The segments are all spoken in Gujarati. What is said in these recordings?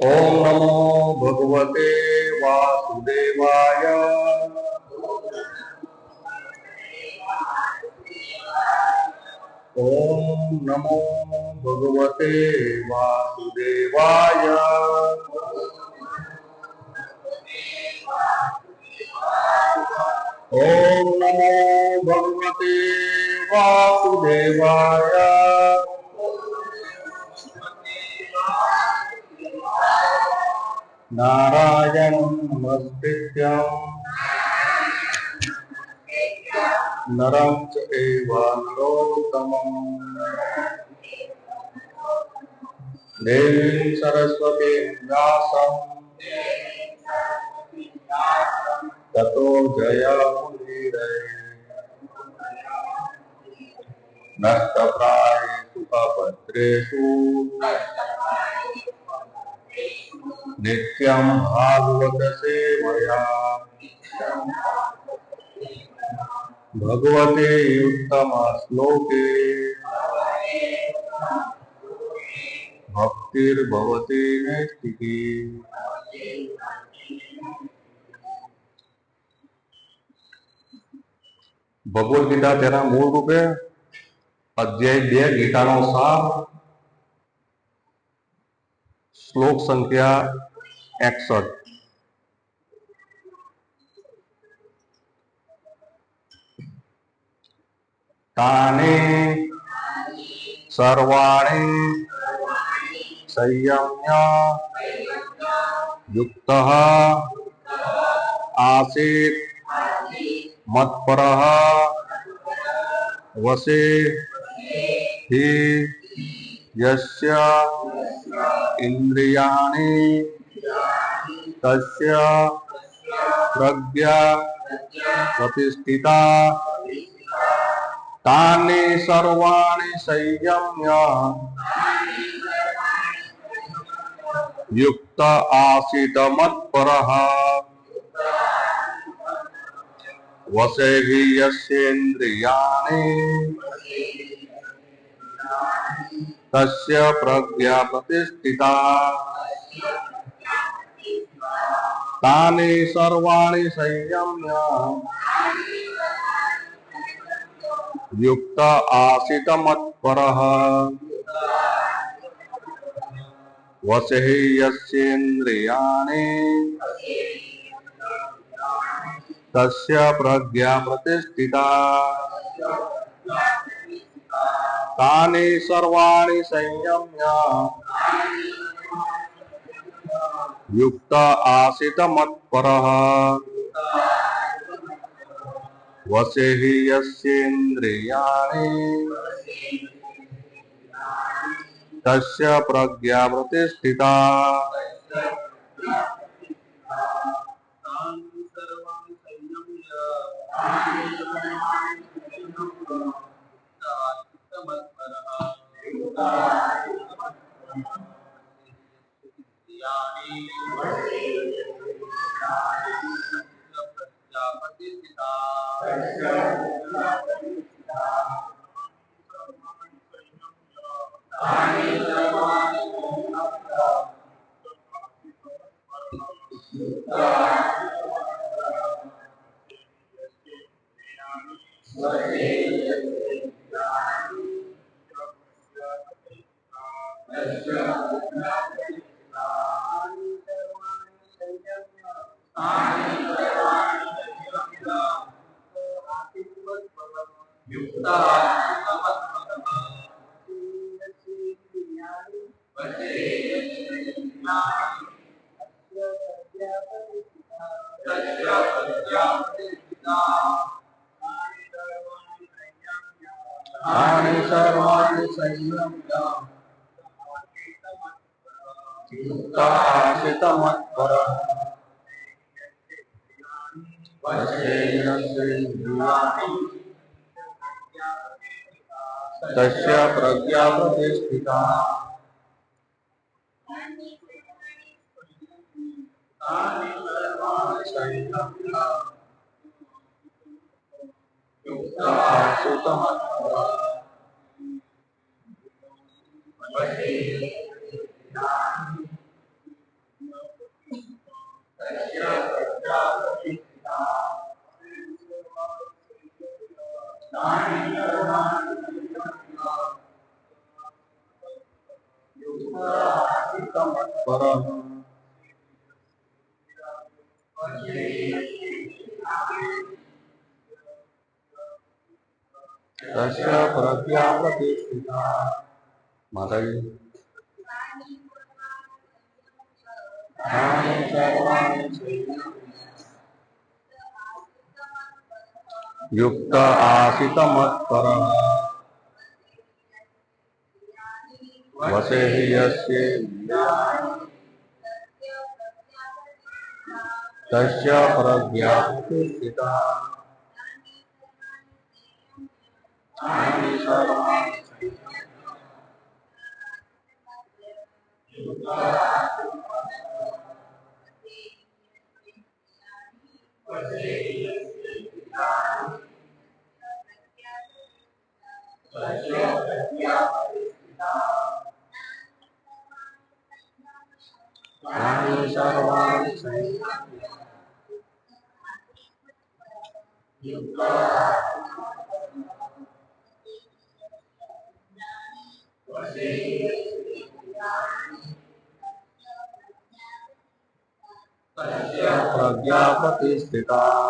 ओम नमो भगवते वासुदेवाय। ओम नमो भगवते वासुदेवाय। ओम नमो भगवते वासुदेवाय। नारायणं नमस्कृत्य नरं चैव नरोत्तमं देवीं सरस्वतीं व्यासं ततो जयमुदीरये। नष्टप्रायेषु अभद्रेषु नित्यं भागवत सेवया भगवते उत्तम श्लोके भक्तिर्भवति नैष्ठिकी। भगवद गीता तेना मूल रूपे अध्याय 2 गीतानो सार श्लोक संख्या 61। तानि सर्वाणि संयम्य युक्तः आसीत् मत्परः वशे हि यस्य इंद्रियाणि तस्य प्रज्ञा प्रतिष्ठिता। तानि सर्वाणि संयम्य युक्त आसीत् मत्परः वशे हि यस्येन्द्रियाणि तस्य प्रज्ञा प्रतिष्ठिता। तानि सर्वाणि संयम्य युक्त आसीत् मत्परः वशे हि यस्येन्द्रियाणि तस्य प्रज्ञा प्रतिष्ठिता। तानि सर्वाणि संयम्य युक्त आसीत् मत्परः वशे हि यस्येन्द्रियाणि तस्य प्रज्ञा प्रतिष्ठिता। तानि सर्वाणि संयम्य युक्त आसीत् मत्परः वशे यस्येन्द्रियाणि तस्य प्रज्ञा प्रतिष्ठिता। तानि सर्वाणि संयम्य युक्त आसीत् मत्परः वशे તસ્ય પ્રજ્ઞા પ્રતિષ્ઠિતા. માતાજી યુક્ત આસિત મત્પર વસે તસ્ય પ્રજ્ઞા પ્રતિષ્ઠિતા. પ્રજ્ઞા પ્રતિષ્ઠિતા.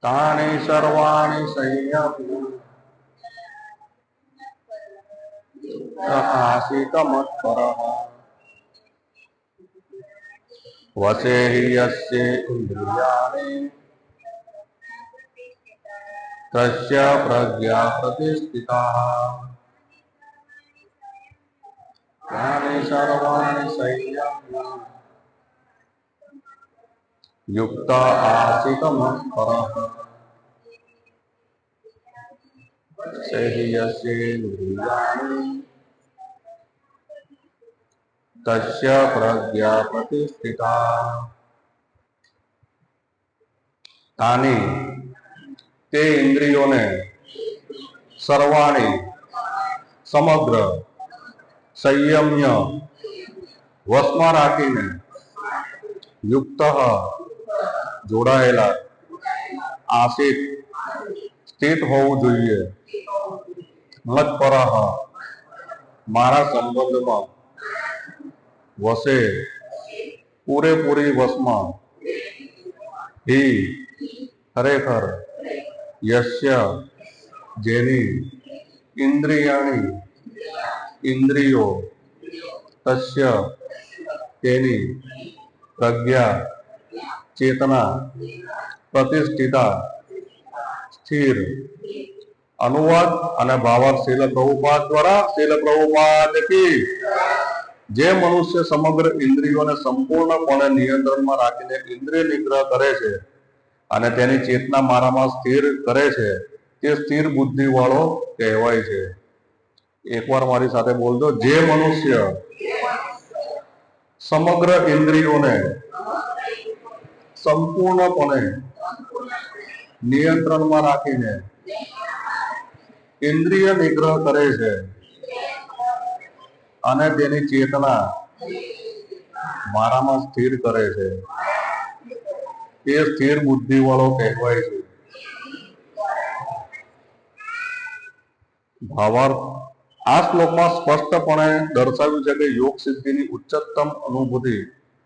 તાની સર્વાણી સંયમ્ય આસિત મત્પરઃ વસે યસ્ય ઇન્દ્રિયાણિ તસ્ય પ્રજ્ઞા પ્રતિષ્ઠિતા. તાની સર્વાણી સંયમ્ય યુક્ત આસિત મત્પરઃ વસે યસ્ય ઇન્દ્રિયાણિ તસ્ય પ્રજ્ઞા પ્રતિષ્ઠિતા. તાની તે ઇન્દ્રિયોને સર્વાણી સમગ્ર સંયમ્ય વશમાં રાખીને યુક્ત જોડાયેલા આસિત સ્થિત હોવું જોઈએ મત્પરઃ મારા સંબંધમાં વસે પૂરેપૂરી વશમાં હિ ખરેખર યસ્ય જેની ઇન્દ્રિયાણી ઇન્દ્રિયો તસ્ય તેની પ્રજ્ઞા ચેતના પ્રતિષ્ઠિતા સ્થિર. અનુવાદ અને ભાવાર્થ શીલ પ્રભુપાદ દ્વારા. શીલ પ્રભુપાદ કી. જે મનુષ્ય સમગ્ર ઇન્દ્રિયોને સંપૂર્ણપણે નિયંત્રણમાં રાખીને ઇન્દ્રિય નિગ્રહ કરે છે અને તેની ચેતના મારામાં સ્થિર કરે છે તે સ્થિર બુદ્ધિ વાળો કહેવાય છે. એકવાર મારી સાથે બોલજો. જે મનુષ્ય સમગ્ર ઇન્દ્રિયોને સંપૂર્ણપણે નિયંત્રણમાં રાખીને ઇન્દ્રિય નિગ્રહ કરે છે અને તેની ચેતના મારામાં સ્થિર કરે છે તે સ્થિર બુદ્ધિ વાળો કહેવાય છે. ભાવાર્થ. આ શ્લોકમાં સ્પષ્ટપણે દર્શાવ્યું છે કે યોગ સિદ્ધિની ઉચ્ચતમ અનુભૂતિ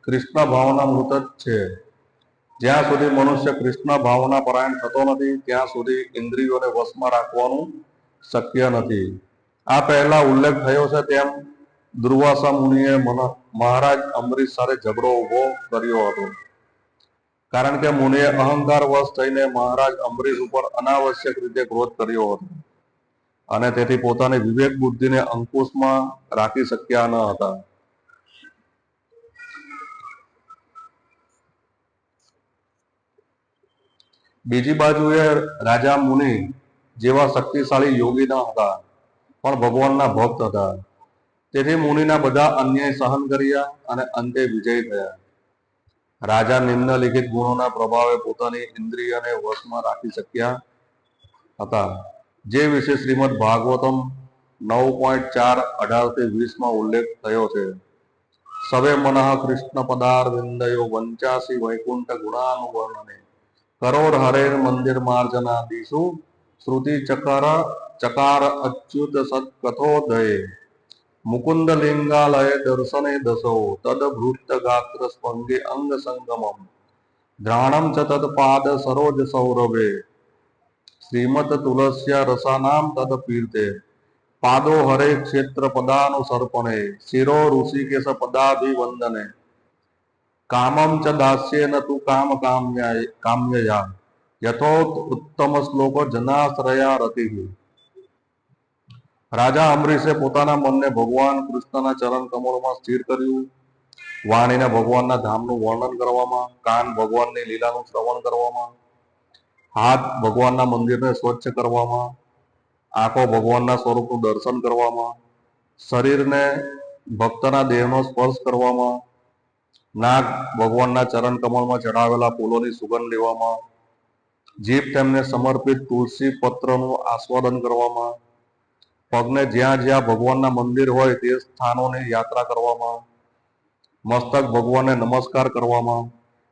કૃષ્ણ ભાવના મૃત જ છે. જ્યાં સુધી મનુષ્ય કૃષ્ણ ભાવના પરાયણ થતો નથી ત્યાં સુધી ઇન્દ્રિયોને વશમાં રાખવાનું શક્ય નથી. આ પહેલા ઉલ્લેખ થયો છે તેમ દુર્વાસા મુનિએ મહારાજ અમરીશ સાથે ઝઘડો ઉભો કર્યો હતો. કારણ કે મુનિએ અહંકાર વશ થઈને મહારાજ અમરીશ ઉપર અનાવશ્યક રીતે ક્રોધ કર્યો હતો અને તેથી પોતાની વિવેક બુદ્ધિને અંકુશમાં રાખી શક્યા ન હતા. બીજી બાજુએ રાજા મુનિ જેવા શક્તિશાળી યોગી ન હતા પણ ભગવાનના ભક્ત હતા. તેથી મુનિના બધા અન્યાય સહન કર્યા અને અંતે વિજય થયા. રાજા નિમ્નલિખિત ગુણોના પ્રભાવે પોતાની ઇન્દ્રિયને વશમાં રાખી શક્યા હતા, જે વિશે શ્રીમદ ભાગવતમ 9.4:18-20 ઉલ્લેખ થયો છે. સવે મનઃ કૃષ્ણ પદાર વિંદયો વંચાસી વૈકુંઠ ગુણાનુવર્ણને કરોડ હરેર મંદિર માર્જના દીશુ શ્રુતિ ચકાર અચ્યુત સત્કથોદયે મુકુંદ લિંગાલય દર્શને દસો તદ ભૃત ગાત્ર સ્પંગે અંગ સંગમમ ધ્રાણમ ચ તદ પાદ સરોજ સૌરભે શ્રીમત તુલસ્યા રસાનામ તદ પીર્તે પાદો હરે ક્ષેત્ર પદાનુસર્પણે શિરો ઋષિકેશ પદાભિવંદને કામમ ચ દાસ્યેન તુ કામ્યયા યથોત ઉત્તમ શ્લોક જનાશ્રયા રતિઃ. રાજા અંબરીશે પોતાના મનને ભગવાન કૃષ્ણના ચરણ કમળમાં સ્થિર કર્યું. વાણીને ભગવાનના ધામનું વર્ણન કરવામાં, કાન ભગવાનની લીલાનું શ્રવણ કરવામાં, હાથ ભગવાનના મંદિરને સ્વચ્છ કરવામાં, આંખો ભગવાનના સ્વરૂપનું દર્શન કરવામાં, શરીરને ભક્તના દેહનો સ્પર્શ કરવામાં, નાક ભગવાનના ચરણ કમળમાં ચઢાવેલા ફૂલોની સુગંધ લેવામાં, જીભ તેમને સમર્પિત તુલસી પત્રનું આસ્વાદન કરવામાં, પગને જ્યાં જ્યાં ભગવાનના મંદિર હોય તે સ્થાનોની યાત્રા કરવામાં, મસ્તક ભગવાનને નમસ્કાર કરવામાં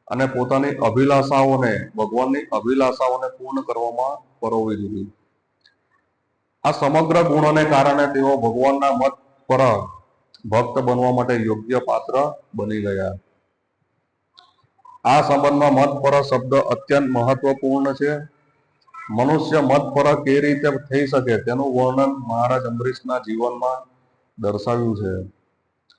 અને પોતાની ભગવાનની અભિલાષાઓને પૂર્ણ કરવામાં પરોવી દીધી. આ સમગ્ર ગુણોને કારણે તેઓ ભગવાનના મત પર ભક્ત બનવા માટે યોગ્ય પાત્ર બની ગયા. આ સંબંધમાં મત પર શબ્દ અત્યંત મહત્વપૂર્ણ છે. મનુષ્ય મત પર કેવી રીતે થઈ શકે તેનું વર્ણન મહારાજ અંબરીશના જીવનમાં દર્શાવ્યું છે.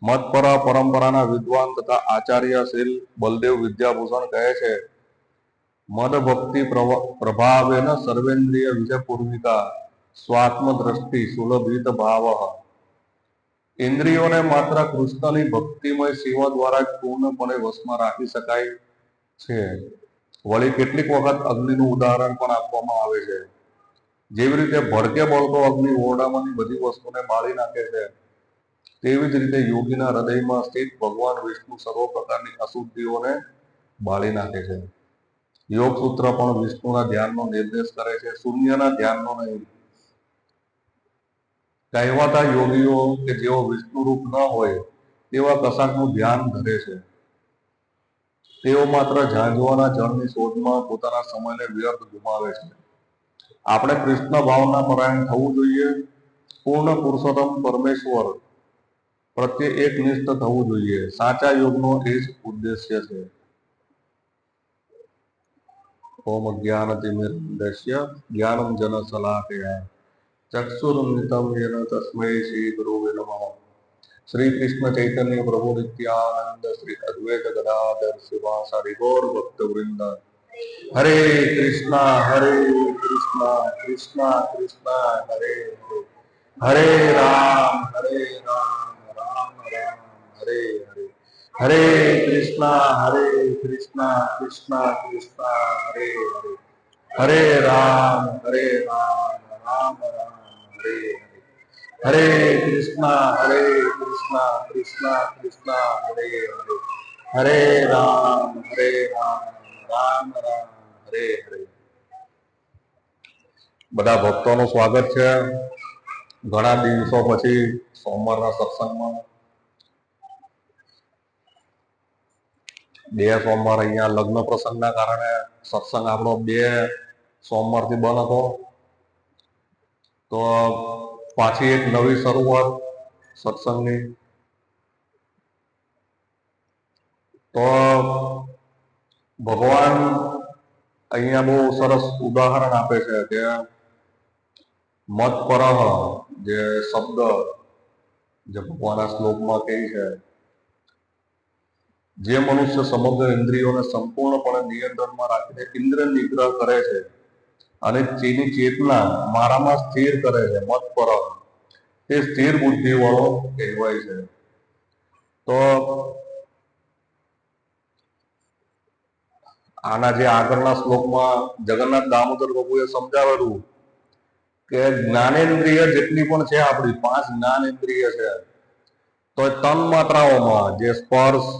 મત પર પરંપરાના વિદ્વાન તથા આચાર્ય શ્રી બલદેવ વિદ્યાભૂષણ કહે છે, મદ ભક્તિ પ્રભાવેન સર્વેન્દ્રિય વિજય પૂર્વિકા સ્વાત્મ દ્રષ્ટિ સુલભિત ભાવ. ઇન્દ્રિયોને માત્ર કૃષ્ણની ભક્તિમય સેવા દ્વારા જ પૂર્ણપણે વશમાં રાખી શકાય છે. વળી કેટલીક વખત અગ્નિનું ઉદાહરણ પણ આપવામાં આવે છે. જેવી રીતે ભડકે બળતો અગ્નિ ઓરડામાંની બધી વસ્તુને બાળી નાખે છે, તેવી જ રીતે યોગીના હૃદયમાં સ્થિત ભગવાન વિષ્ણુ સર્વ પ્રકારની અશુદ્ધિઓને બાળી નાખે છે. યોગ સૂત્ર પણ વિષ્ણુના ધ્યાનનો નિર્દેશ કરે છે, શૂન્યના ધ્યાનનો નહીં. કહેવાતા યોગીઓ કે જેઓ વિષ્ણુ રૂપ ન હોય તેવા કશાકનું ધ્યાન ધરે છે. તેઓ માત્ર ઝાંઝવાના જળની શોધમાં પોતાના સમયને વ્યર્થ ગુમાવે છે. આપણે કૃષ્ણ ભાવના પરાયણ થવું જોઈએ. પૂર્ણ પુરુષોત્તમ પરમેશ્વર પ્રત્યે એકનિષ્ઠ થવું જોઈએ. સાચા યોગનો એ જ ઉદ્દેશ્ય છે. ઓમ જ્ઞાનતિમિરન્ધસ્ય જ્ઞાનમ જન શલાકયા ચક્ષુરુન્મિલિતમ યેન તસ્મૈ શ્રી ગુરુવે નમઃ. શ્રી કૃષ્ણ ચૈતન્ય પ્રભુ નિત્યાનંદ શ્રી અદ્વૈત ગદાધર શિવાસાદિ ગૌર ભક્ત વૃંદ. હરે કૃષ્ણ કૃષ્ણ કૃષ્ણ હરે હરે રામ રામ હરે હરે. હરે કૃષ્ણ કૃષ્ણ કૃષ્ણ હરે હરે. હરે રામ રામ રામ હરે હરે. હરે કૃષ્ણ કૃષ્ણ કૃષ્ણ હરે હરે. હરે રામ રામ રામ હરે હરે. બધા ભક્તોનું સ્વાગત છે. ઘણા દિવસો પછી સોમવારના સત્સંગમાં. 2 સોમવાર અહીંયા લગ્ન પ્રસંગના કારણે સત્સંગ આપણો 2 સોમવારથી બંધ હતો. તો પાછી એક નવી શરૂઆત સત્સંગની. તો ભગવાન અહીંયા બહુ સરસ ઉદાહરણ આપે છે કે મત પરહ જે શબ્દ જે ભગવાનના શ્લોકમાં કહે છે, જે મનુષ્ય સમગ્ર ઇન્દ્રિયોને સંપૂર્ણપણે નિયંત્રણમાં રાખીને ઇન્દ્રિય નિગ્રહ કરે છે અને તેની ચેતના મારામાં સ્થિર કરે છે, મત પરહ, તે સ્થિર બુદ્ધિ વાળો કહેવાય છે. તો આના જે આગળના શ્લોકમાં જગન્નાથ દામોદર પ્રભુએ સમજાવેલું કે જ્ઞાનેન્દ્રિય જેટલી પણ છે આપણી 5 જ્ઞાનેન્દ્રિય છે, તો તન માત્રાઓમાં જે સ્પર્શ,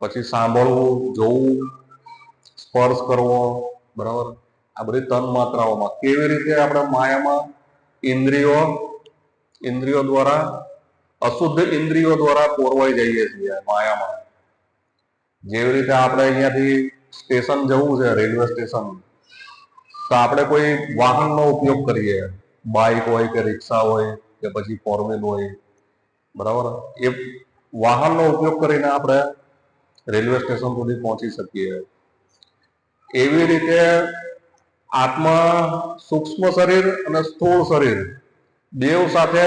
પછી સાંભળવું, જોવું, સ્પર્શ કરવો, બરાબર, આ બધી તન માત્રાઓમાં કેવી રીતે આપણે માયામાં ઇન્દ્રિયો દ્વારા, અશુદ્ધ ઇન્દ્રિયો દ્વારા પોરવાઈ જઈએ છીએ માયામાં. જેવી રીતે આપણે અહીંયાથી સ્ટેશન જવું છે, રેલવે સ્ટેશન, તો આપણે કોઈ વાહનનો ઉપયોગ કરીએ, બાઇક હોય કે રિક્ષા હોય કે પછી ફોર વ્હીલ હોય, બરાબર, એ વાહનનો ઉપયોગ કરીને આપણે રેલવે સ્ટેશન સુધી પહોંચી શકીએ. એવી રીતે આત્મા, સૂક્ષ્મ શરીર અને સ્થૂળ શરીર બેવ સાથે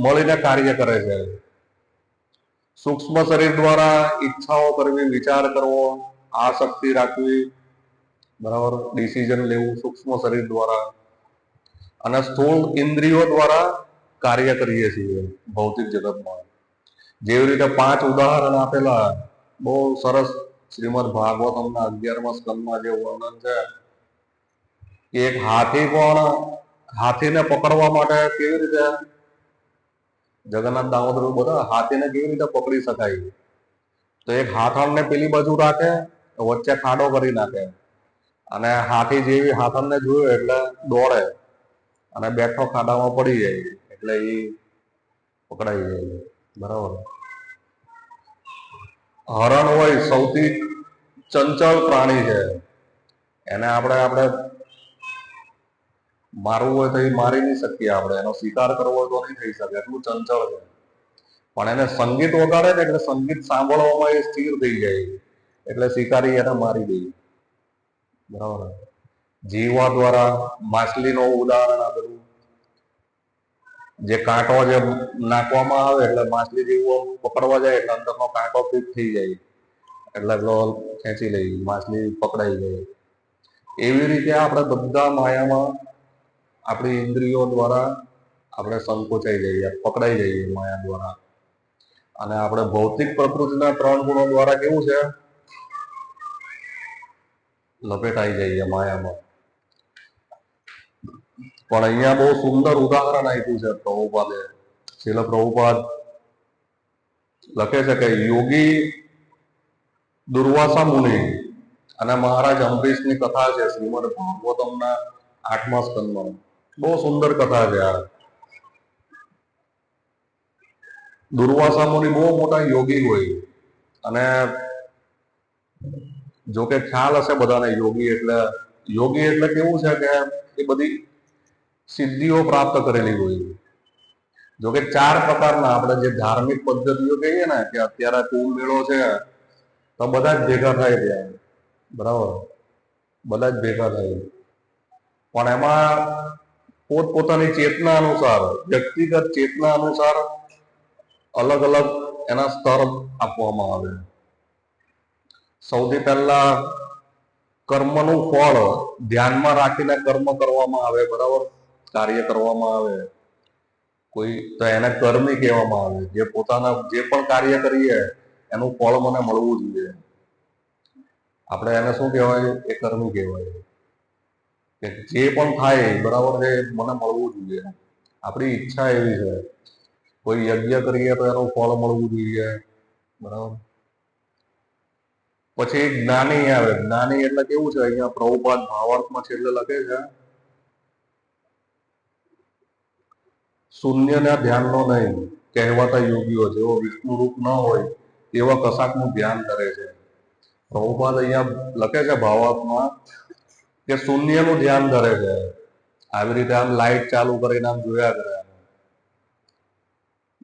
મળીને કાર્ય કરે છે. સૂક્ષ્મ શરીર દ્વારા ઈચ્છાઓ કરવી, વિચાર કરવો, આસક્તિ રાખવી, બરાબર, ડિસિઝન લેવું સૂક્ષ્મ શરીર દ્વારા, અને સ્થૂળ ઇન્દ્રિયો દ્વારા કાર્ય કરીએ છીએ ભૌતિક જગતમાં. જેવી રીતે 5 ઉદાહરણ આપેલા, બહુ સરસ શ્રીમદ ભાગવતમના 11મા સ્કંદમાં જે વર્ણન છે કે એક હાથી પણ હાથીને પકડવા માટે કેવી રીતે જગન્નાથ દામોદર બધા હાથીને કેવી રીતે પકડી શકાય, તો એક હાથણને પેલી બાજુ રાખે, વચ્ચે ખાડો કરી નાખે, અને હાથી જેવી હાથણને જોયો એટલે દોડે અને બેઠો ખાડામાં પડી જાય, એટલે એ પકડાઈ જાય. બરાબર. હરણ હોય, સૌથી ચંચળ પ્રાણી છે, એને આપણે મારવું હોય તો એ મારી નહીં શકીએ, આપણે એનો શિકાર કરવો હોય તો નહીં થઈ શકે, એટલું ચંચળ છે. પણ એને સંગીત વગાડે ને એટલે સંગીત સાંભળવામાં એ સ્થિર થઈ જાય, એટલે શિકારી એને મારી દે. બરાબર. જીવા દ્વારા માછલીનું ઉદાહરણ આપેલું, જે કાંટો જે નાખવામાં આવે એટલે માછલી જેવું પકડવા જાય એટલે અંદરનો કાંટો ફિટ થઈ જાય, એટલે ખેંચી લઈ, માછલી પકડાઈ જાય. એવી રીતે આપણે બધા માયામાં આપણી ઇન્દ્રિયો દ્વારા આપણે સંકોચાઈ જઈએ, પકડાઈ જઈએ માયા દ્વારા. અને આપણે ભૌતિક પ્રકૃતિના 3 ગુણો દ્વારા કેવું છે, લપેટાઈ જઈએ માયામાં. પણ અહીંયા બહુ સુંદર ઉદાહરણ આપ્યું છે પ્રભુપાદે. શ્રીલ પ્રભુપાદ લખે છે કે યોગી દુર્વાસા મુનિ અને મહારાજ અંબરીશની કથા છે શ્રીમદ ભાગવતમના 8મા સ્કંદમાં. બહુ સુંદર કથા છે આ. દુર્વાસા મુનિ બહુ મોટા યોગી હોય, અને જોકે ખ્યાલ હશે બધાને યોગી એટલે કેવું છે કે એ બધી સિદ્ધિઓ પ્રાપ્ત કરેલી હોય. જોકે 4 પ્રકારના આપણે જે ધાર્મિક પદ્ધતિઓ કહીએ ને કે અત્યારે કુંભ મેળો છે તો બધા જ ભેગા થાય ત્યાં, બરાબર, બધા જ ભેગા થાય. પણ એમાં પોતપોતાની ચેતના અનુસાર, વ્યક્તિગત ચેતના અનુસાર અલગ અલગ એના સ્તર આપવામાં આવે. સૌથી પહેલા કર્મનું ફળ ધ્યાનમાં રાખીને કર્મ કરવામાં આવે, બરાબર, કાર્ય કરવામાં આવે. કોઈ તો એને કર્મી કહેવામાં આવે. જે પોતાના જે પણ કાર્ય કરીએ એનું ફળ મને મળવું જોઈએ, આપણે એને શું કહેવાય, એ કર્મી કહેવાય. કે જે પણ થાય બરાબર છે મને મળવું જોઈએ, આપણી ઈચ્છા એવી છે. કોઈ યજ્ઞ કરીએ તો એનું ફળ મળવું જોઈએ, બરાબર. પછી જ્ઞાની આવે. જ્ઞાની એટલે કેવું છે, અહીંયા પ્રભુપાદ ભાવાર્થમાં છેલ્લે લખે છે, શૂન્યના ધ્યાનનો નહીં કહેવાતા યોગીઓ, જેઓ વિષ્ણુ રૂપ ન હોય તેવા કશાકનું ધ્યાન કરે છે. પ્રભુપાદ અહીંયા લખે છે ભાવાર્થમાં કે શૂન્યનું ધ્યાન ધરે છે. આવી રીતે આમ લાઈટ ચાલુ કરીને આમ જોયા કરે,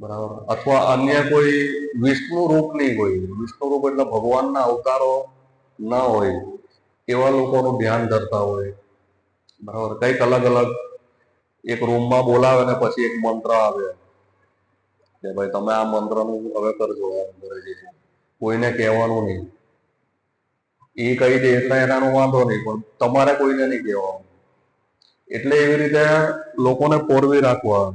બરાબર. અથવા અન્ય કોઈ વિષ્ણુ રૂપ નહીં હોય, વિષ્ણુ રૂપ એટલે ભગવાનના અવતારો ના હોય એવા લોકોનું ધ્યાન ધરતા હોય, બરાબર. કંઈક અલગ અલગ એક રૂમમાં બોલાવે ને પછી એક મંત્ર આવે કે ભાઈ તમે આ મંત્રનું હવે કરજો, કોઈને કહેવાનું નહીં. એ કહી દે એટલે એનાનો વાંધો નહીં, પણ તમારે કોઈને નહીં કહેવાનું. એટલે એવી રીતે લોકોને પોરવી રાખવા.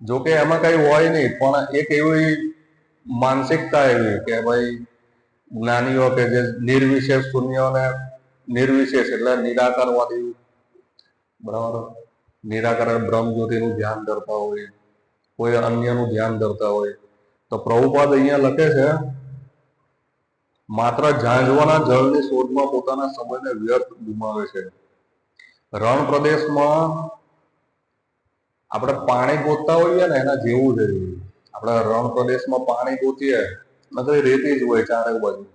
જોકે એમાં કઈ હોય નહીં, પણ એક એવી માનસિકતા એવી કે ભાઈ જ્ઞાનીઓ કે જે નિર્વિશેષ શૂન્યને, નિર્વિશેષ એટલે નિરાકારવાદી, બરાબર, નિરાકાર બ્રહ્મ જ્યોતિનું ધ્યાન ધરતા હોય, કોઈ અન્યનું ધ્યાન ધરતા હોય. તો પ્રભુપાદ અહીંયા લખે છે, માત્ર ઝાંઝવાના જળની શોધમાં પોતાના સમયને વ્યર્થ ગુમાવે છે. રણ પ્રદેશમાં આપણે પાણી ગોતતા હોઈએ ને એના જેવું છે. આપણે રણ પ્રદેશમાં પાણી ગોતીએ તો રેતી જ હોય ચારે બાજુ,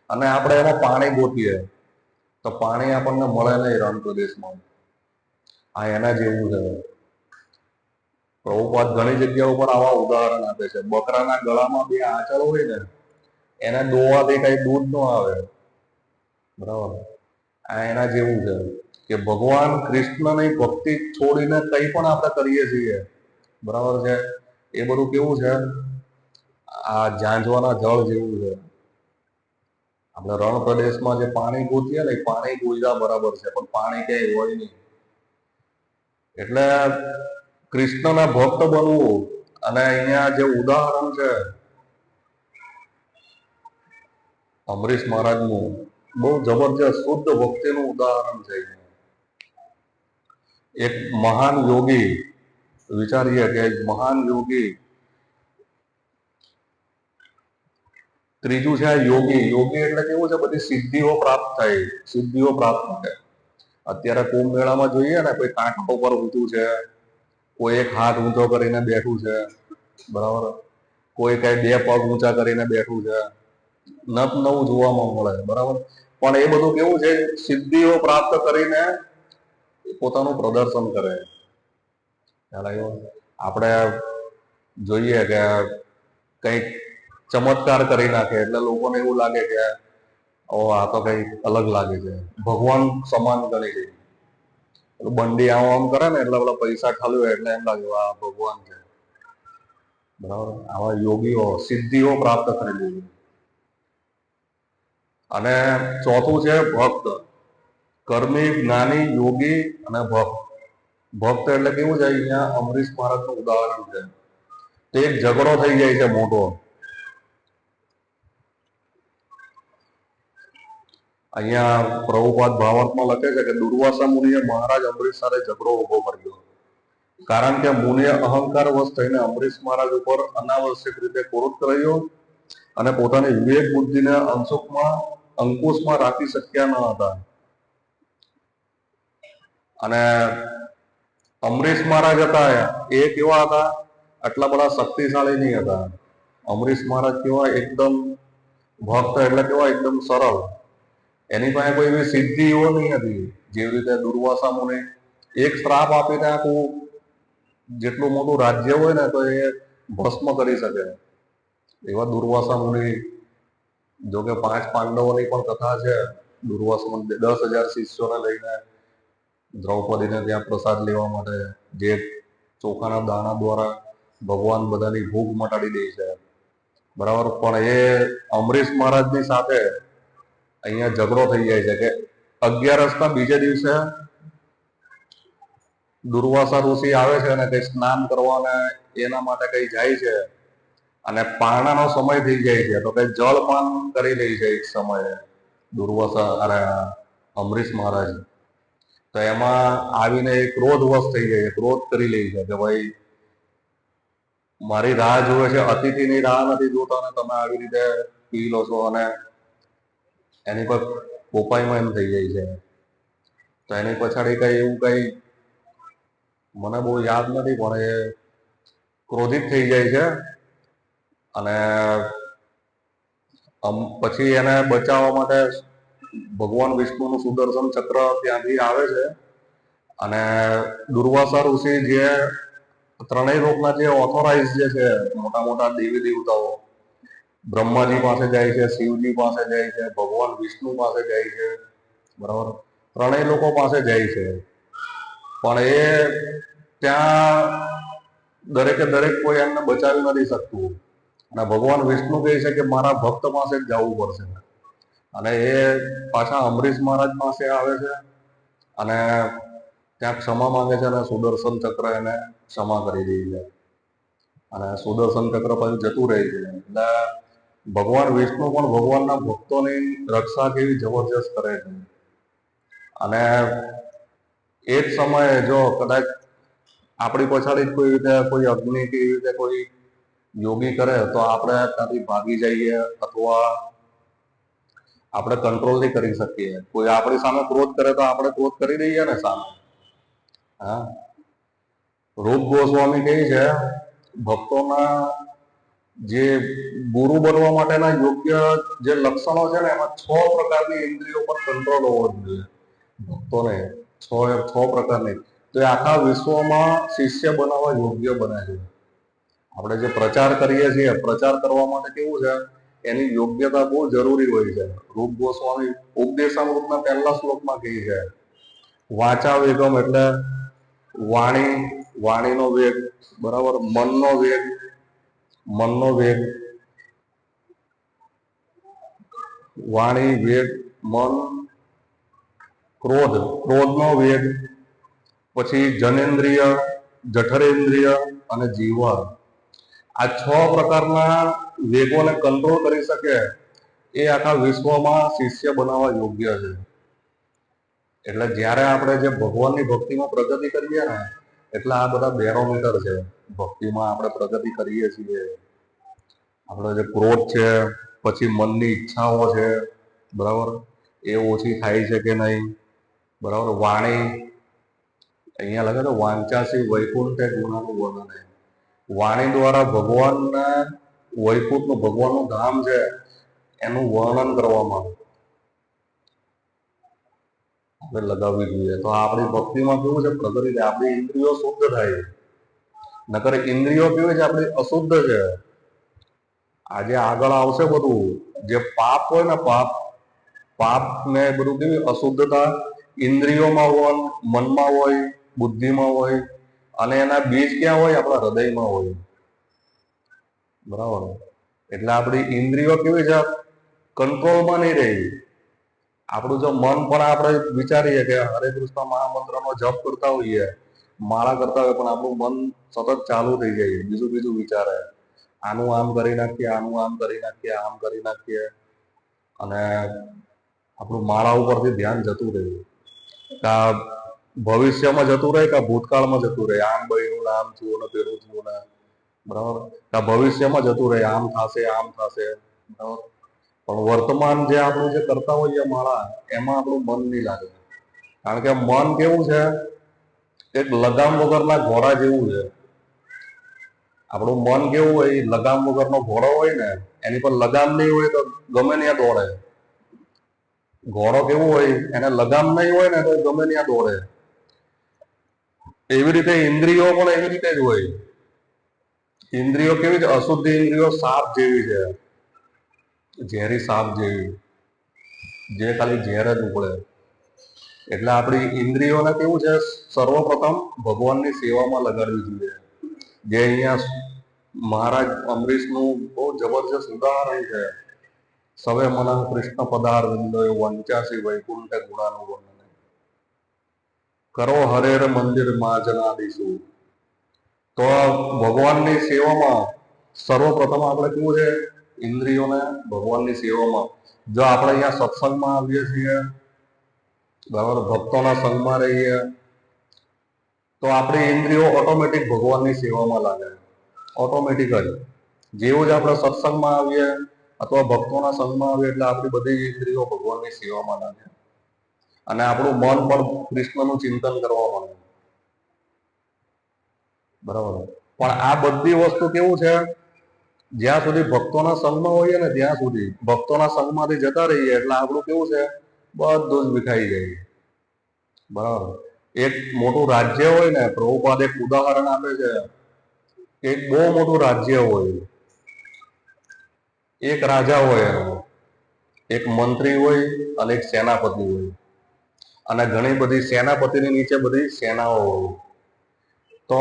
અને આપણે એમાં પાણી ગોતીએ તો પાણી આપણને મળે નહીં રણ પ્રદેશમાં. આ એના જેવું છે. પ્રભુપાદ ઘણી જગ્યા ઉપર આવા ઉદાહરણ આપે છે. બકરાના ગળામાં બે આંચળ હોય ને, એને દોવાથી કઈ દૂધ ન આવે, બરાબર. આ એના જેવું છે કે ભગવાન કૃષ્ણની ભક્તિ છોડીને કંઈ પણ આપણે કરીએ છીએ, બરાબર છે, એ બધું કેવું છે, આ ઝાંઝવાના જળ જેવું છે. આપણે રણ પ્રદેશમાં જે પાણી ગોતીએ ને, પાણી ગોત્યા બરાબર છે, પણ પાણી ક્યાંય હોય નહીં. એટલે કૃષ્ણના ભક્ત બનવું, અને અહીંયા જે ઉદાહરણ છે અમરીશ મહારાજનું, બહુ જબરજસ્ત શુદ્ધ ભક્તિનું ઉદાહરણ છે. એક મહાન યોગી, વિચારીએ કે મહાન યોગી, ત્રીજું છે આ યોગી. યોગી એટલે કેવું છે, બધી સિદ્ધિઓ પ્રાપ્ત થાય, સિદ્ધિઓ પ્રાપ્ત થાય. અત્યારે કુંભ મેળામાં જોઈએ ને, કોઈ કાંઠા ઉપર ઊંચું છે, કોઈ એક હાથ ઊંચો કરીને બેઠું છે, બરાબર, કોઈ કઈ બે પગ ઊંચા કરીને બેઠું છે, નત નવું જોવામાં મળે, બરાબર. પણ એ બધું કેવું છે, સિદ્ધિઓ પ્રાપ્ત કરીને પોતાનું પ્રદર્શન કરે. આપણે જોઈએ કે કંઈક ચમત્કાર કરી નાખે એટલે લોકોને એવું લાગે કે ઓ આ તો કઈ અલગ લાગે છે, ભગવાન સમાન ગણી છે. બંડી આમ કરે ને એટલે પેલા પૈસા ઠાલવે એટલે એમ લાગે આ ભગવાન છે, બરાબર. આવા યોગીઓ સિદ્ધિઓ પ્રાપ્ત કરેલી. અને ચોથું છે ભક્ત. કર્મી, જ્ઞાની, યોગી અને ભક્ત. ભક્ત એટલે કેવું છે, અહીંયા અમરીશ મહારાજનું ઉદાહરણ છે. તે એક ઝઘડો થઈ જાય છે મોટો. અહીંયા પ્રભુપાદ ભાવાર્થમાં લખે છે કે દુર્વાસા મુનિએ મહારાજ અમરીશ સાથે ઝઘડો ઉભો કર્યો, કારણ કે મુનિએ અહંકાર વશ થઈને અમરીશ મહારાજ ઉપર અનાવશ્યક રીતે ક્રોધ કર્યો અને પોતાની વિવેક બુદ્ધિને અંકુશમાં રાખી શક્યા ન હતા. અને અમરીશ મહારાજ હતા એ કેવા હતા, આટલા બધા શક્તિશાળી નહીં હતા. અમરીશ મહારાજ કેવા એકદમ ભક્ત એટલે કેવા એકદમ સરળ. એની પાસે કોઈ એવી સિદ્ધિઓ નહીં હતી. જેવી રીતે દુર્વાસા મુનિ એક શ્રાપ આપીને આખું જેટલું મોટું રાજ્ય હોય ને તો એ ભસ્મ કરી શકે, એવા દુર્વાસા મુનિ. જોકે 5 પાંડવોની પણ કથા છે. દુર્વાસા મુનિ 10,000 શિષ્યોને લઈને દ્રૌપદીને ત્યાં પ્રસાદ લેવા માટે જે ચોખાના દાણા દ્વારા ભગવાન બધાની ભૂખ મટાડી દે છે, બરાબર. પણ એ અમરીશ મહારાજની સાથે અહીંયા ઝઘડો થઈ જાય છે કે 11 બીજે દિવસે દુર્વાસા ઋષિ આવે છે અને કઈ સ્નાન કરવાને એના માટે કઈ જાય છે, અને પારણાનો સમય થઈ જાય છે, તો કઈ જળપાન કરી લે છે એક સમયે દુર્વાસા અમરીશ મહારાજ. તો એમાં આવીને એ ક્રોધવશ થઈ જાય, ક્રોધ કરી લે છે કે ભાઈ મારી રાહ જોવે છે, અતિથિની રાહ નથી જોતા ને તમે આવી રીતે પી લો છો. અને એની પર પોપાઈમાં એમ થઈ જાય છે. તો એની પછાડી કઈ એવું કઈ મને બહુ યાદ નથી, પણ એ ક્રોધિત થઈ જાય છે. અને પછી એને બચાવવા માટે ભગવાન વિષ્ણુનું સુદર્શન ચક્ર ત્યાંથી આવે છે. અને દુર્વાસા ઋષિ જે ત્રણેય લોકના જે ઓથોરાઇઝ જે છે મોટા મોટા દેવી દેવતાઓ, બ્રહ્માજી પાસે જાય છે, શિવજી પાસે જાય છે, ભગવાન વિષ્ણુ પાસે જાય છે, બરાબર. ત્રણેય લોકો પાસે જાય છે. પણ એ ત્યાં દરેકે દરેક કોઈ એમને બચાવી નથી શકતું. અને ભગવાન વિષ્ણુ કહે છે કે મારા ભક્ત પાસે જ જવું પડશે. અને એ પાછા અમરીશ મહારાજ પાસે આવે છે અને ત્યાં ક્ષમા માંગે છે, અને સુદર્શન ચક્ર એને ક્ષમા કરી દે છે. અને સુદર્શન ચક્ર પછી જતું રહે છે. એટલે ભગવાન વિષ્ણુ પણ ભગવાનના ભક્તોની રક્ષા કેવી જબરજસ્ત કરે છે. અને એ જ સમયે જો કદાચ આપણી પછાડી કોઈ રીતે કોઈ અગ્નિ કે એવી રીતે કોઈ યોગી કરે તો આપણે ત્યાંથી ભાગી જઈએ, અથવા આપણે કંટ્રોલ નહીં કરી શકીએ. કોઈ આપણી સામે ક્રોધ કરે તો આપણે ક્રોધ કરી દઈએ ને સામે. હા, રૂપ ગોસ્વામી કહે છે ભક્તોના જે ગુરુ બનવા માટેના યોગ્ય જે લક્ષણો છે ને એમાં 6 પ્રકારની ઇન્દ્રિયો પર કંટ્રોલ હોવો જોઈએ ભક્તોને. છ પ્રકારની. તો એ આખા વિશ્વમાં શિષ્ય બનાવવા યોગ્ય બને છે. આપણે જે પ્રચાર કરીએ છીએ, પ્રચાર કરવા માટે કેવું છે, એની યોગ્યતા બહુ જરૂરી હોય છે. રૂપ ગોસ્વામી ઉપદેશામૃતના પહેલા શ્લોકમાં કહે છે, વાચા વેગમ એટલે વાણીનો વેગ, બરાબર, મનનો વેગ, વાણી, વેગ, મન, ક્રોધનો વેગ, પછી જનેન્દ્રિય, જઠરેન્દ્રિય અને જીવન. આ 6 પ્રકારના વેગોને કંટ્રોલ કરી શકે એ આખા વિશ્વમાં શિષ્ય બનાવવા યોગ્ય છે. એટલે જ્યારે આપણે જે ભગવાનની ભક્તિમાં પ્રગતિ કરીએ ને, એટલે આ બધા બેરોમીટર છે. ભક્તિમાં આપણે પ્રગતિ કરીએ છીએ, આપણો જે ક્રોધ છે, પછી મનની ઈચ્છાઓ છે, બરાબર, એ ઓછી થાય છે કે નહીં, બરાબર. વાણી, અહીંયા લખે તો વાંચાસી વૈકુંઠે ગુણાનું વર્ણન. વાણી દ્વારા ભગવાનના વૈકુંઠનું, ભગવાનનું ધામ છે એનું વર્ણન કરવામાં આપણે લગાવવી જોઈએ. તો આપણી ભક્તિમાં કેવું છે, પ્રગતિ થાય, આપણી ઇન્દ્રિયો શુદ્ધ થાય. નકર ઇન્દ્રિયો કેવી છે, આપણી અશુદ્ધ છે. આજે આગળ આવશે બધું જે પાપ હોય ને, પાપ ને બધું કેવી અશુદ્ધતા ઇન્દ્રિયોમાં હોય, મનમાં હોય, બુદ્ધિમાં હોય, અને એના બીજ ક્યાં હોય, આપણા હૃદયમાં હોય, બરાબર. એટલે આપણી ઇન્દ્રિયો કેવી છે, કંટ્રોલમાં નહીં રહી. આપણું જો મન પણ આપણે વિચારીએ કે હરે કૃષ્ણ મહામંત્રનો જપ કરતા હોઈએ, માળા કરતા હોય, પણ આપણું મન સતત ચાલુ થઈ જાય, બીજું વિચારે, આનું આમ કરી નાખીએ, આનું આમ કરી નાખીએ, આમ કરી નાખીએ, અને આપણું માળા ઉપરથી ધ્યાન જતું રહ્યું, કા ભવિષ્યમાં જતું રહે, કા ભૂતકાળમાં જતું રહે, આમ બન્યું ને, આમ થયું ને, પેલું થયું ને, બરાબર, કા ભવિષ્યમાં જતું રહે, આમ થશે, બરાબર. પણ વર્તમાન જે આપણું જે કરતા હોઈએ માળા, એમાં આપણું મન નહીં લાગે. કારણ કે મન કેવું છે, એક લગામ વગરના ઘોડા જેવું છે. આપણું મન કેવું હોય, લગામ વગરનો ઘોડો હોય ને, એની પર લગામ નહીં હોય તો ગમે ત્યાં દોડે. ઘોડો કેવું હોય, એને લગામ નહીં હોય ને તો ગમે ત્યાં દોડે. એવી રીતે ઇન્દ્રિયો પણ એવી રીતે જ હોય. ઇન્દ્રિયો કેવી છે, અશુદ્ધ ઇન્દ્રિયો સાપ જેવી છે, ઝેરી સાપ જેવી, જે ખાલી ઝેર જ ઉપડે. એટલે આપણી ઇન્દ્રિયોને કેવું છે, સર્વપ્રથમ ભગવાનની સેવામાં લગાડવી જોઈએ. જે અહીંયા મહારાજ અમરીશનું બહુ જબરજસ્ત ઉદાહરણ છે. સવે મન કૃષ્ણ પદારવિંદો વંચાસી વૈકુંઠે ગુણાનું વર્ણન કરો હરેર મંદિર માં જનાદીશું. તો ભગવાનની સેવામાં સર્વપ્રથમ આપણે કેવું છે, ઇન્દ્રિયોને ભગવાનની સેવામાં. જો આપણે અહીંયા સત્સંગમાં આવીએ છીએ, બરાબર, ભક્તોના સંગમાં રહીએ, તો આપણી ઇન્દ્રિયો ઓટોમેટિક ભગવાનની સેવામાં લાગે, ઓટોમેટિક જ. જેવું જ આપણે સત્સંગમાં આવીએ અથવા ભક્તોના સંગમાં આવીએ, એટલે આપણી બધી ઇન્દ્રિયો ભગવાનની સેવામાં લાગે, અને આપણું મન પણ કૃષ્ણનું ચિંતન કરવા માંગે, બરાબર. પણ આ બધી વસ્તુ કેવું છે, જ્યાં સુધી ભક્તોના સંગમાં હોઈએ ને, ત્યાં સુધી ભક્તોના સંગમાંથી જતા રહીએ એટલે આપણું કેવું છે, બધું જ વિખાઈ જાય, બરાબર. એક મોટું રાજ્ય હોય ને, પ્રભુપાદ એક ઉદાહરણ આપે છે, એક બહુ મોટું રાજ્ય હોય, એક રાજા હોય, એક મંત્રી હોય અને એક સેનાપતિ હોય, અને ઘણી બધી સેનાપતિની નીચે બધી સેનાઓ હોય. તો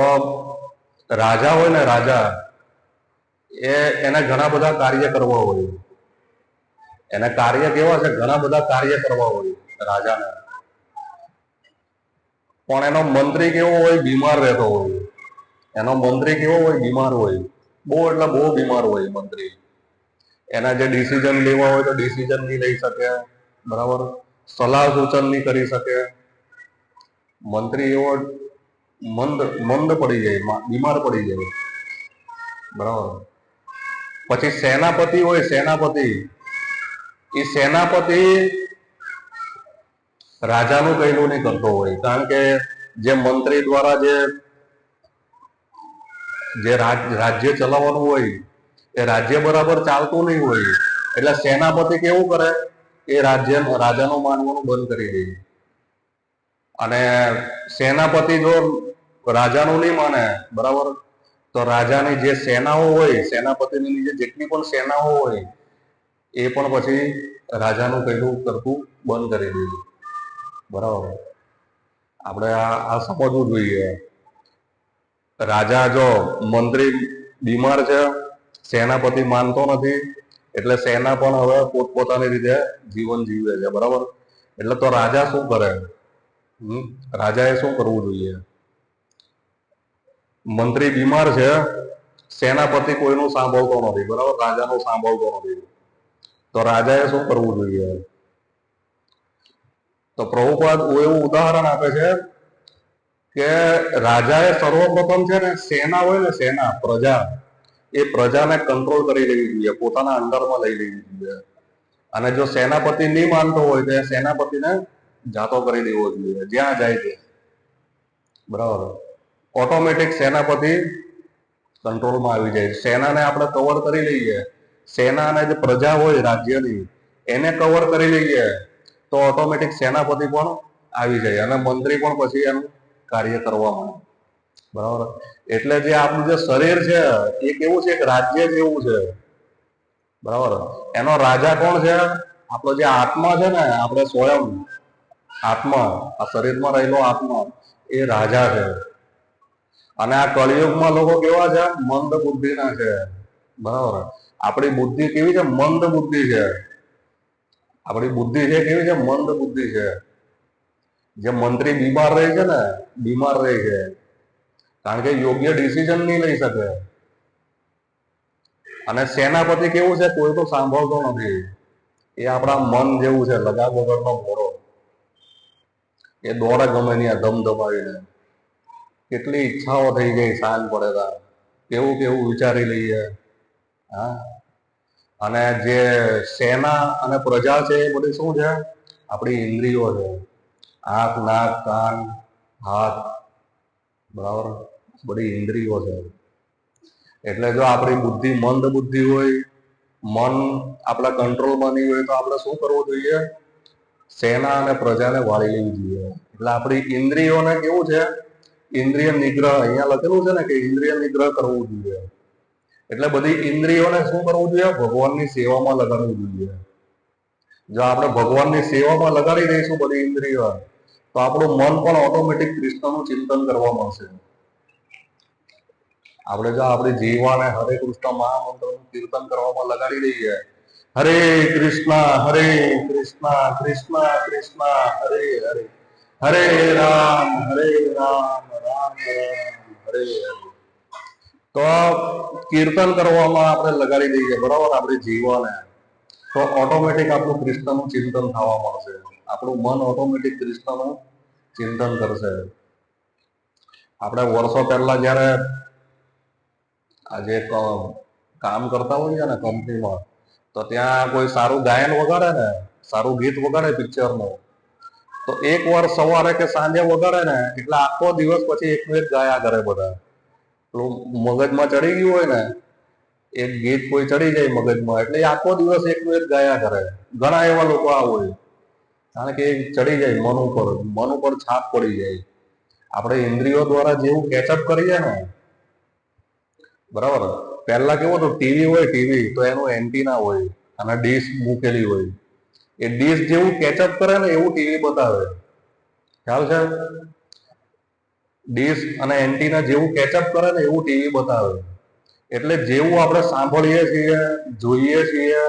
રાજા હોય ને, રાજા એને ઘણા બધા કાર્ય કરવા હોય. એને કાર્ય કેવા છે, ઘણા બધા કાર્ય કરવા હોય રાજાને. પણ એનો મંત્રી કેવો હોય, બીમાર રહેતો હોય. એનો મંત્રી કેવો હોય, બીમાર હોય, બહુ એટલે બહુ બીમાર હોય મંત્રી. એના જે ડિસિઝન લેવા હોય તો ડિસિઝન નહીં લઈ શકે, બરાબર, સલાહ સૂચન નહીં કરી શકે. મંત્રી એવો મંદ પડી જાય, બીમાર પડી જાય, બરાબર. પછી સેનાપતિ હોય, સેનાપતિ રાજાનું કહેલું નહીં કરતો હોય. કારણ કે જે મંત્રી દ્વારા જે રાજ્ય ચલાવવાનું હોય, એ રાજ્ય બરાબર ચાલતું નહીં હોય એટલે સેનાપતિ કેવું કરે, એ રાજાનું માનવાનું બંધ કરી દે. અને સેનાપતિ જો રાજાનું નહીં માને બરાબર, તો રાજાની જે સેનાઓ હોય, સેનાપતિની નીચે જેટલી પણ સેનાઓ હોય એ પણ પછી રાજાનું કહેલું કરતું બંધ કરી દે. બરાબર, આપણે આ સમજવું જોઈએ. રાજા જો મંત્રી બીમાર છે, સેનાપતિ માનતો નથી, એટલે સેના પણ હવે પોતપોતાની રીતે જીવન જીવે છે. બરાબર, એટલે તો રાજા શું કરે? રાજાએ શું કરવું જોઈએ? મંત્રી બીમાર છે, સેનાપતિ કોઈનું સાંભળતો નથી, બરાબર, રાજાનું સાંભળતો નથી, તો રાજાએ શું કરવું જોઈએ? તો પ્રભુપાદ એવું ઉદાહરણ આપે છે કે રાજાએ સર્વપ્રથમ છે ને સેના હોય ને, સેના પ્રજા, એ પ્રજાને કંટ્રોલ કરી લેવી જોઈએ, પોતાના અંડરમાં લઈ લેવી જોઈએ. અને જો સેનાપતિ નહીં માનતો હોય તો સેનાપતિને જાતો કરી દેવો જોઈએ જ્યાં જાય છે. બરાબર, ઓટોમેટિક સેનાપતિ કંટ્રોલમાં આવી જાય. સેનાને આપણે કવર કરી લઈએ, સેના અને જે પ્રજા હોય રાજ્યની એને કવર કરી લઈએ તો ઓટોમેટિક સેનાપતિ પણ આવી જાય અને મંત્રી પણ પછી એનું કાર્ય કરવા માંડે. બરાબર, એટલે જે આપણું જે શરીર છે એ કેવું છે? એક રાજ્ય જેવું છે. બરાબર, એનો રાજા કોણ છે? આપણો જે આત્મા છે ને, આપણે સ્વયં આત્મા, આ શરીરમાં રહેલો આત્મા, એ રાજા છે. અને આ કળિયુગમાં લોકો કેવા છે? મંદ બુદ્ધિના છે. બરાબર, આપણી બુદ્ધિ કેવી છે? મંદ બુદ્ધિ છે. આપણી બુદ્ધિ છે કેવી છે? મંદ બુદ્ધિ છે. જે મંત્રી બીમાર રહે છે ને, બીમાર રહે છે કારણ કે યોગ્ય ડિસિઝન નહીં લઈ શકે. અને સેનાપતિ કેવું છે? કોઈ તો સાંભળતો નથી. એ આપણા મન જેવું છે, લગા વગરનો ઘોડો. એ દોડે ગમે ત્યાં ધમધમાવીને. કેટલી ઈચ્છાઓ થઈ ગઈ સાંજ પડે તા, કેવું કેવું વિચારી લઈએ. હા, અને જે સેના અને પ્રજા છે એ બધી શું છે? આપણી ઇન્દ્રિયો છે. આંખ, નાક, કાન, હાથ, બરાબર, બધી ઇન્દ્રિયો છે. એટલે જો આપણી બુદ્ધિ મંદ બુદ્ધિ હોય, મન આપણા કંટ્રોલમાં નહીં હોય, તો આપણે શું કરવું જોઈએ? સેના અને પ્રજાને વાળી લેવી જોઈએ. એટલે આપણી ઇન્દ્રિયોને કેવું છે? ઇન્દ્રિય નિગ્રહ, અહીંયા લખેલું છે ને કે ઇન્દ્રિય નિગ્રહ કરવું જોઈએ. એટલે બધી ઇન્દ્રિયોને શું કરવું જોઈએ? ભગવાનની સેવામાં લગાડવું જોઈએ. જો આપણે ભગવાનની સેવામાં લગાડી દઈશું બધી ઇન્દ્રિયો, તો આપણું મન પણ ઓટોમેટિક કૃષ્ણનું ચિંતન કરવા મળશે. આપણે જો આપણી જીવાને હરે કૃષ્ણ મહામંત્રનું કીર્તન કરવામાં લગાડી દઈએ, હરે કૃષ્ણ કૃષ્ણ કૃષ્ણ હરે હરે, હરે રામ રામ રામ હરે હરે, તો કીર્તન કરવામાં આપણે લગાડી દઈએ, બરાબર, આપણી જીવાને, તો ઓટોમેટિક આપણું કૃષ્ણનું ચિંતન થવા મળશે. આપણું મન ઓટોમેટિક કૃષ્ણનું ચિંતન કરશે. આપણે વર્ષો પહેલા જયારે આજે કામ કરતા હોઈએ ને કંપનીમાં, તો ત્યાં કોઈ સારું ગાયન વગાડે ને, સારું ગીત વગાડે પિક્ચરનું, તો એક વાર સવારે કે સાંજે વગાડે ને એટલે આખો દિવસ પછી એકનું એક ગાયા કરે બધા. પેલું મગજમાં ચડી ગયું હોય ને, એક ગીત કોઈ ચડી જાય મગજમાં એટલે આખો દિવસ એકનું એક ગાયા કરે. ઘણા એવા લોકો આ હોય, કારણ કે ચડી જાય મન ઉપર છાપ પડી જાય. આપણે ઇન્દ્રિયો દ્વારા જેવું કેચઅપ કરીએ ને, બરાબર, પહેલા કેવું હતું? ટીવી હોય, ટીવી તો એનું એન્ટીના હોય અને ડીશ મૂકેલી હોય. એ ડીશ જેવું કેચઅપ કરે ને એવું ટીવી બતાવે. ખ્યાલ છે? ડીશ અને એન્ટીના જેવું કેચઅપ કરે ને એવું ટીવી બતાવે. એટલે જેવું આપણે સાંભળીએ છીએ, જોઈએ છીએ,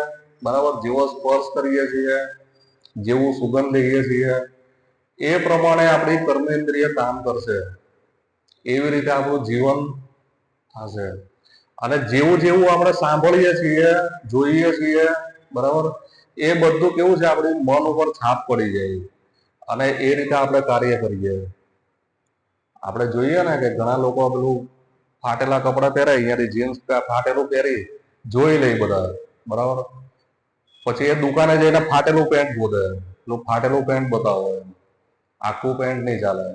બરાબર, જેવો સ્પર્શ કરીએ છીએ, જેવું સુગંધ લઈએ છીએ, એ પ્રમાણે આપણી કર્મેન્દ્રિય કામ કરશે. એવી રીતે આપણું જીવન થશે. અને જેવું જેવું આપણે સાંભળીએ છીએ, જોઈએ છીએ, બરાબર, એ બધું કેવું છે? આપણી મન ઉપર છાપ પડી જાય અને એ રીતે આપણે કાર્ય કરીએ. આપણે જોઈએ ને કે ઘણા લોકો પેલું ફાટેલા કપડા પહેરે, અહીંયાથી જીન્સ ફાટેલું પહેરી જોઈ લે બધા, બરાબર, પછી એ દુકાને જઈને ફાટેલું પેન્ટ ગોતે, પેલું ફાટેલું પેન્ટ બતાવો, આખું પેન્ટ નહીં ચાલે.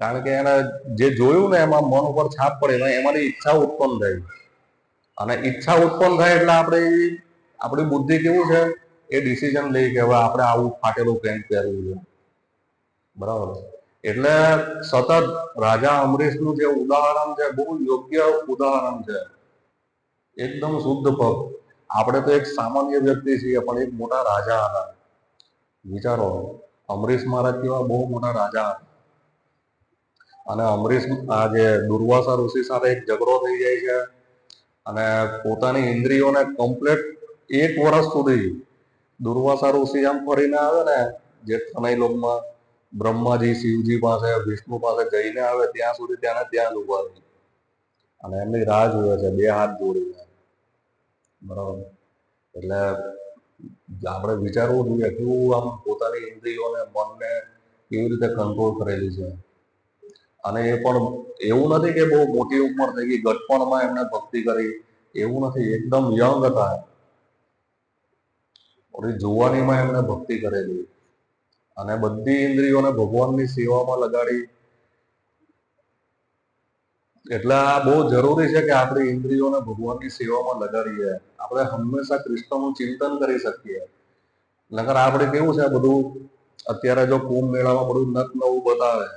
કારણ કે એને જે જોયું ને એમાં મન ઉપર છાપ પડે, એમાંથી ઈચ્છા ઉત્પન્ન થઈ અને ઈચ્છા ઉત્પન્ન થાય એટલે આપણી બુદ્ધિ કેવું છે, એ ડિસિઝન લઈ કે હવે આપણે આવું ફાટેલું પેન્ટ પહેરવું છે, બરાબર. એટલે સતત રાજા અમરીશનું જે ઉદાહરણ છે બહુ યોગ્ય ઉદાહરણ છે, એકદમ શુદ્ધ ભક્ત. આપણે તો એક સામાન્ય વ્યક્તિ છીએ, પણ એક મોટા રાજા હતા. વિચારો, અમરીશ મહારાજ કેવા બહુ મોટા રાજા હતા. અને અમરીશ આ જે દુર્વાસા ઋષિ સાથે એક ઝઘડો થઈ જાય છે, અને પોતાની ઇન્દ્રિયોને કમ્પ્લેટ 1 વર્ષ સુધી દુર્વાસા ઋષિ આમ ફરીને આવે ને, જે ત્રણેય બ્રહ્માજી, શિવજી પાસે, વિષ્ણુ પાસે જઈને આવે ત્યાં સુધી ત્યાં જ ઉભા રહી અને એમની રાહ જોવે છે 2 હાથ જોડીને, બરાબર. એટલે આપણે વિચારવું જોઈએ કેવું આમ પોતાની ઇન્દ્રિયોને, મનને કેવી રીતે કંટ્રોલ કરેલી છે. અને એ પણ એવું નથી કે બહુ મોટી ઉંમર થઈ ગઈ, ગટપણમાં એમને ભક્તિ કરી, એવું નથી. એકદમ યંગ હતા, જુવાનીમાં એમને ભક્તિ કરેલી અને બધી ઇન્દ્રિયોને ભગવાનની સેવામાં લગાડી. એટલે આ બહુ જરૂરી છે કે આપણી ઇન્દ્રિયોને ભગવાનની સેવામાં લગાડીએ. આપણે હંમેશા કૃષ્ણનું ચિંતન કરી શકીએ. નકર આપણે કેવું છે, બધું અત્યારે જો કુંભ મેળામાં બધું નવું બતાવે.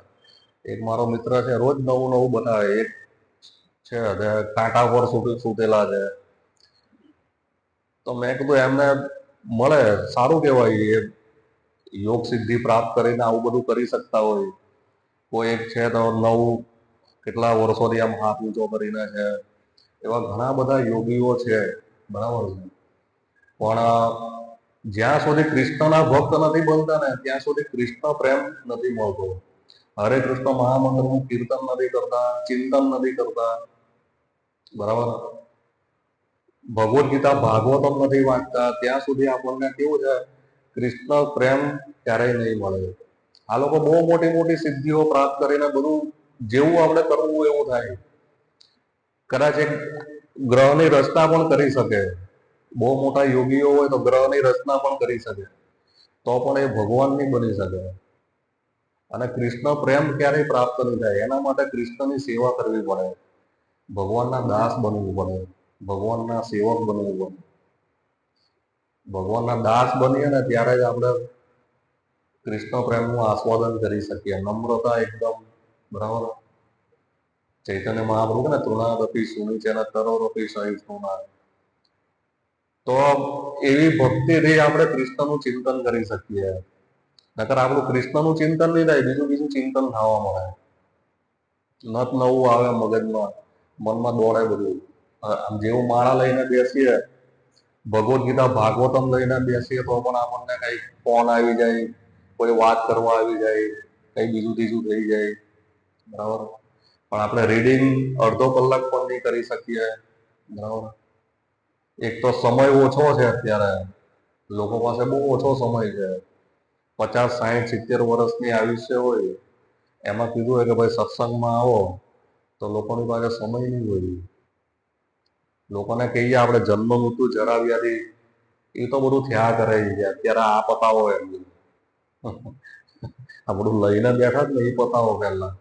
એક મારો મિત્ર છે, રોજ નવું બતાવે. એક છે કાંટા પર સૂતેલા છે, તો મેં કીધું એમને મળે સારું કહેવાય, એ યોગ સિદ્ધિ પ્રાપ્ત કરીને આવું બધું કરી શકતા હોય. કોઈ એક છે તો કેટલા વર્ષોથી આમ હાથ ઊંચો કરીને છે, એવા ઘણા બધા યોગીઓ છે, બરાબર છે. પણ જ્યાં સુધી કૃષ્ણના ભક્ત નથી બનતા ને, ત્યાં સુધી કૃષ્ણ પ્રેમ નથી મળતો. હરે કૃષ્ણ મહામંત્રનું કીર્તન નથી કરતા, ચિંતન નથી કરતા, બરાબર. ભગવદ્ ગીતા, ભાગવતમ નથી વાંચતા, ત્યાં સુધી આપણને કેવું છે, કૃષ્ણ પ્રેમ ક્યારેય નહીં મળે. આ લોકો બહુ મોટી મોટી સિદ્ધિઓ પ્રાપ્ત કરીને બધું જેવું આપણે કરવું એવું થાય. કદાચ એક ગ્રહની રચના પણ કરી શકે. બહુ મોટા યોગીઓ હોય તો ગ્રહની રચના પણ કરી શકે, તો પણ એ ભગવાન નહીં બની શકે. અને કૃષ્ણ પ્રેમ ક્યારેય પ્રાપ્ત નહીં થાય. એના માટે કૃષ્ણની સેવા કરવી પડે, ભગવાનના દાસ બનવું પડે, ભગવાનના સેવક બનવું પડે. ભગવાનના દાસ બનીએ ને ત્યારે જ આપણે કૃષ્ણ પ્રેમનું આસ્વાદન કરી શકીએ. નમ્રતા એકદમ, બરાબર. ચૈતન્ય મહાપ્રભુ ને તૃણાદપી સુનિચેન તરોરપી સહિષ્ણુના, તો એવી ભક્તિથી આપણે કૃષ્ણનું ચિંતન કરી શકીએ. નકર આપણું કૃષ્ણનું ચિંતન નહીં થાય, બીજું ચિંતન થવા મળે. નત નવું આવે મનમાં દોડે બધું. જેવું માળા લઈને બેસીએ, ભગવદ્ ગીતા, ભાગવતમ લઈને બેસીએ, તો પણ આપણને કઈ ફોન આવી જાય, કોઈ વાત કરવા આવી જાય, કઈ બીજું ત્રીજું થઈ જાય, બરાબર. પણ આપણે રીડિંગ અડધો કલાક પણ નહીં કરી શકીએ, બરાબર. એક તો સમય ઓછો છે અત્યારે, લોકો પાસે બહુ ઓછો સમય છે. 50, 60, 70 વર્ષની આયુષ્ય હોય, એમાં કીધું હોય કે ભાઈ સત્સંગમાં આવો, તો લોકોની પાસે સમય નહીં હોય. લોકોને કહીએ આપણે જન્મ મૃત્યુ જરા વ્યાધિ, એ તો બધું થયા કરે છે. અત્યારે આ પતાવો એમ આ બધું લઈને બેઠા જ ને, એ પતાવો પહેલા.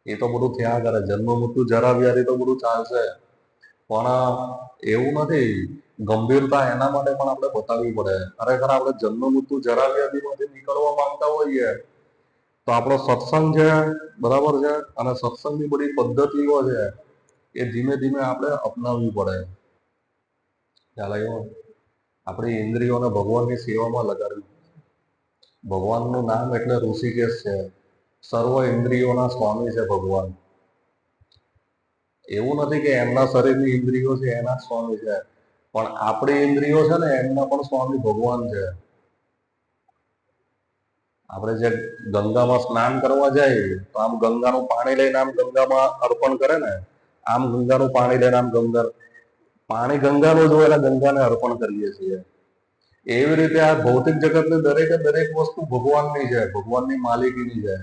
એ તો બધું થયા કરે. જન્મ મૃત્યુ જરા વ્યાધિ તો બધું ચાલશે, પણ એવું નથી. ગંભીરતા એના માટે પણ આપણે બતાવવી પડે. ખરેખર આપણે જન્મ મૃત્યુ જરા વ્યાધિમાંથી નીકળવા માંગતા હોઈએ, તો આપણો સત્સંગ છે, બરાબર છે, અને સત્સંગની બધી પદ્ધતિઓ છે, એ ધીમે ધીમે આપણે અપનાવવી પડે. ખ્યાલ આવ્યો? આપણી ઇન્દ્રિયોને ભગવાનની સેવામાં લગાડવી. ભગવાનનું નામ એટલે ઋષિકેશ છે. સર્વ ઇન્દ્રિયોના સ્વામી છે ભગવાન. એવું નથી કે એમના શરીરની ઇન્દ્રિયો છે એના સ્વામી છે, પણ આપણી ઇન્દ્રિયો છે ને, એમના પણ સ્વામી ભગવાન છે. આપણે જે ગંગામાં સ્નાન કરવા જાય, તો આમ ગંગાનું પાણી લઈને આમ ગંગામાં અર્પણ કરે ને, આમ ગંગાનું પાણી લઈને આમ પાણી ગંગાનું જ હોય એટલે ગંગાને અર્પણ કરીએ છીએ. એવી રીતે આ ભૌતિક જગતની દરેક વસ્તુ ભગવાનની છે, ભગવાનની માલિકીની છે,